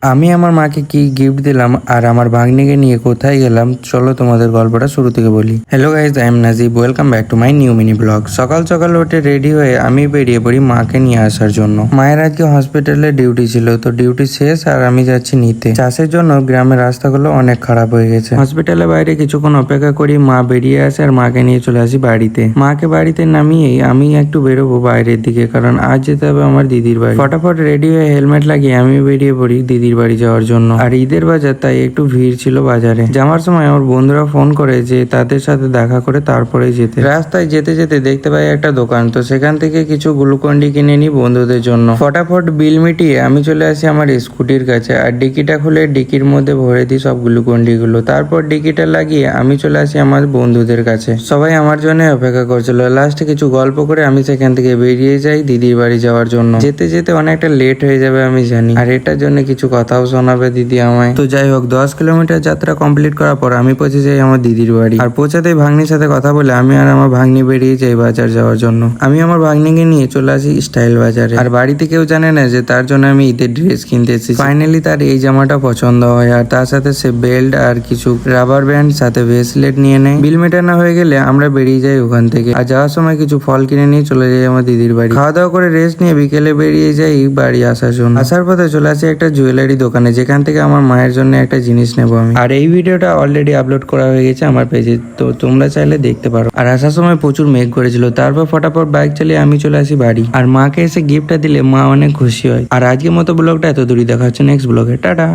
আমি আমার মাকে কি গিফট দিলাম আর আমার ভাগ্নিকে নিয়ে কোথায় গেলাম, চলো তোমাদের গল্পটা শুরু থেকে বলি। Hello guys, I am Najib, welcome back to my new mini blog. সকাল সকাল উঠে রেডি হয়ে আমি বেরিয়ে পড়ি মাকে নিয়ে আসার জন্য। মায়ের আজকে হসপিটালে ডিউটি ছিল, তো ডিউটি শেষ আর আমি যাচ্ছি নিতে। চাষের জন্য গ্রামের রাস্তাগুলো অনেক খারাপ হয়ে গেছে। হসপিটালের বাইরে কিছুক্ষণ অপেক্ষা করি, মা বেরিয়ে আসে আর মাকে নিয়ে চলে আসি বাড়িতে। মাকে বাড়িতে নামিয়েই আমি একটু বেরোবো বাইরের দিকে, কারণ আজ যেতে হবে আমার দিদির বাড়ি। ফটাফট রেডি হয়ে হেলমেট লাগিয়ে আমি বেরিয়ে পড়ি দিদির বাড়ি যাওয়ার জন্য। আর ঈদের বাজার, তাই একটু ভিড় ছিল বাজারে। যাওয়ার সময় আমার বন্ধুরা ফোন করে যে তাদের সাথে দেখা করে তারপরে যেতে। রাস্তায় যেতে যেতে দেখতে পাই একটা দোকান, তো সেখান থেকে কিছু গ্লুকন্ডি কিনে নিই বন্ধুদের জন্য। ফটাফট বিল মিটিয়ে আমি চলে আসি আমার স্কুটির কাছে আর ডিকিটা খুলে ডিকির মধ্যে ভরে দিই সব গ্লুকন্ডি গুলো। তারপর ডিকিটা লাগিয়ে আমি চলে আসি আমার বন্ধুদের কাছে। সবাই আমার জন্য অপেক্ষা করছিল। লাস্টে কিছু গল্প করে আমি সেখান থেকে বেরিয়ে যাই দিদির বাড়ি যাওয়ার জন্য। যেতে যেতে অনেকটা লেট হয়ে যাবে আমি জানি, আর এটার জন্য কিছু কথাও শোনাবে দিদি আমায়। তো যাই হোক, 10 কিলোমিটার যাত্রা কমপ্লিট করার পর আমি পৌঁছে যাই আমার দিদির বাড়ি। আর পৌঁছাতেই ভাগ্নির সাথে কথা বলে আমি আর আমার ভাগ্নি বেরিয়ে যাই বাজার যাওয়ার জন্য। আমি আমার ভাগ্নিকে নিয়ে চলে আসি স্টাইল বাজারে। আর বাড়িতে কেউ জানে না যে তার জন্য আমি ঈদের ড্রেস কিনতে এসেছি। ফাইনালি তার এই জামাটা পছন্দ হয়, আর তার সাথে সে বেল্ট আর কিছু রাবার ব্যান্ড সাথে ব্রেসলেট নিয়ে নেয়। বিল মেটানো হয়ে গেলে আমরা বেরিয়ে যাই ওখান থেকে। আর যাওয়ার সময় কিছু ফল কিনে নিয়ে চলে যাই আমার দিদির বাড়ি। খাওয়া দাওয়া করে রেস্ট নিয়ে বিকেলে বেরিয়ে যাই বাড়ি আসার জন্য। আসার পথে চলে আসি একটা জুয়েলারি দোকানে, যেখান থেকে আমার মায়ের জন্য একটা জিনিস নেবো আমি। আর এই ভিডিওটা অলরেডি আপলোড করা হয়ে গেছে আমার পেজে, তো তোমরা চাইলে দেখতে পারো। আর আসার সময় প্রচুর মেঘ করেছিল, তারপর ফটাফট বাইক চালিয়ে আমি চলে আসি বাড়ি। আর মাকে এসে গিফটটা দিলে মা অনেক খুশি হয়। আর আজকের মতো ব্লগটা এত দূরই, দেখা হচ্ছে নেক্সট ব্লগে। টাটা।